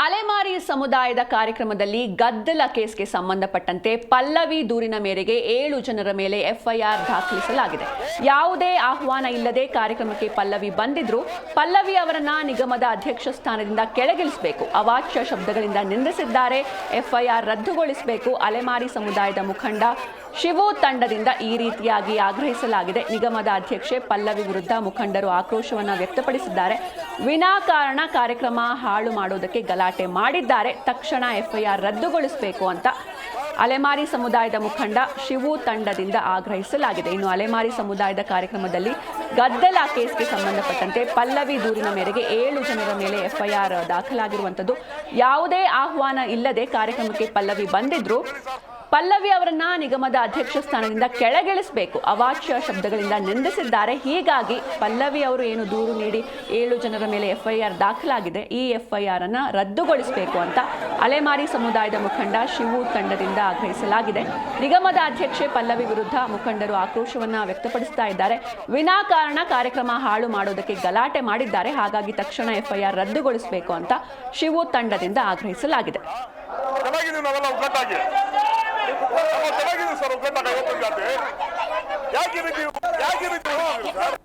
ಅಲೆಮಾರಿ ಸಮುದಾಯದ ಕಾರ್ಯಕ್ರಮದಲ್ಲಿ ಗದ್ದಲ ಕೇಸ್ಗೆ ಸಂಬಂಧಪಟ್ಟಂತೆ ಪಲ್ಲವಿ ದೂರಿನ ಮೇರೆಗೆ 7 ಜನರ ಮೇಲೆ ಎಫ್ಐಆರ್ ದಾಖಲಿಸಲಾಗಿದೆ. ಯಾವುದೇ ಆಹ್ವಾನ ಇಲ್ಲದೆ ಕಾರ್ಯಕ್ರಮಕ್ಕೆ ಪಲ್ಲವಿ ಬಂದಿದ್ರು. ಪಲ್ಲವಿ ಅವರನ್ನ ನಿಗಮದ ಅಧ್ಯಕ್ಷ ಸ್ಥಾನದಿಂದ ಕೆಳಗಿಳಿಸಬೇಕು, ಅವಾಚ್ಯ ಶಬ್ದಗಳಿಂದ ನಿಂದಿಸಿದ್ದಾರೆ, ಎಫ್ಐಆರ್ ರದ್ದುಗೊಳಿಸಬೇಕು. ಅಲೆಮಾರಿ ಸಮುದಾಯದ ಮುಖಂಡ ಶಿವು ತಂಡದಿಂದ ಈ ರೀತಿಯಾಗಿ ಆಗ್ರಹಿಸಲಾಗಿದೆ. ನಿಗಮದ ಅಧ್ಯಕ್ಷೆ ಪಲ್ಲವಿ ವಿರುದ್ಧ ಮುಖಂಡರು ಆಕ್ರೋಶವನ್ನು ವ್ಯಕ್ತಪಡಿಸಿದ್ದಾರೆ. ವಿನಾಕಾರಣ ಕಾರ್ಯಕ್ರಮ ಹಾಳು ಮಾಡೋದಕ್ಕೆ ಗಲಾಟೆ ಮಾಡಿದ್ದಾರೆ, ತಕ್ಷಣ ಎಫ್ಐಆರ್ ರದ್ದುಗೊಳಿಸಬೇಕು ಅಂತ ಅಲೆಮಾರಿ ಸಮುದಾಯದ ಮುಖಂಡ ಶಿವು ತಂಡದಿಂದ ಆಗ್ರಹಿಸಲಾಗಿದೆ. ಇನ್ನು ಅಲೆಮಾರಿ ಸಮುದಾಯದ ಕಾರ್ಯಕ್ರಮದಲ್ಲಿ ಗದ್ದಲ ಕೇಸ್ಗೆ ಸಂಬಂಧಪಟ್ಟಂತೆ ಪಲ್ಲವಿ ದೂರಿನ ಮೇರೆಗೆ 7 ಜನರ ಮೇಲೆ ಎಫ್ಐಆರ್ ದಾಖಲಾಗಿರುವಂಥದ್ದು. ಯಾವುದೇ ಆಹ್ವಾನ ಇಲ್ಲದೆ ಕಾರ್ಯಕ್ರಮಕ್ಕೆ ಪಲ್ಲವಿ ಬಂದಿದ್ರು. ಪಲ್ಲವಿ ಅವರನ್ನ ನಿಗಮದ ಅಧ್ಯಕ್ಷ ಸ್ಥಾನದಿಂದ ಕೆಳಗಿಳಿಸಬೇಕು, ಅವಾಚ್ಯ ಶಬ್ದಗಳಿಂದ ನಿಂದಿಸಿದ್ದಾರೆ. ಹೀಗಾಗಿ ಪಲ್ಲವಿ ಅವರು ಏನು ದೂರು ನೀಡಿ 7 ಜನರ ಮೇಲೆ ಎಫ್ಐಆರ್ ದಾಖಲಾಗಿದೆ, ಈ ಎಫ್ಐಆರ್ ಅನ್ನ ರದ್ದುಗೊಳಿಸಬೇಕು ಅಂತ ಅಲೆಮಾರಿ ಸಮುದಾಯದ ಮುಖಂಡ ಶಿವು ತಂಡದಿಂದ ಆಗ್ರಹಿಸಲಾಗಿದೆ. ನಿಗಮದ ಅಧ್ಯಕ್ಷೆ ಪಲ್ಲವಿ ವಿರುದ್ಧ ಮುಖಂಡರು ಆಕ್ರೋಶವನ್ನ ವ್ಯಕ್ತಪಡಿಸ್ತಾ ಇದ್ದಾರೆ. ವಿನಾಕಾರಣ ಕಾರ್ಯಕ್ರಮ ಹಾಳು ಮಾಡೋದಕ್ಕೆ ಗಲಾಟೆ ಮಾಡಿದ್ದಾರೆ, ಹಾಗಾಗಿ ತಕ್ಷಣ ಎಫ್ಐಆರ್ ರದ್ದುಗೊಳಿಸಬೇಕು ಅಂತ ಶಿವು ತಂಡದಿಂದ ಆಗ್ರಹಿಸಲಾಗಿದೆ. ಸರ್,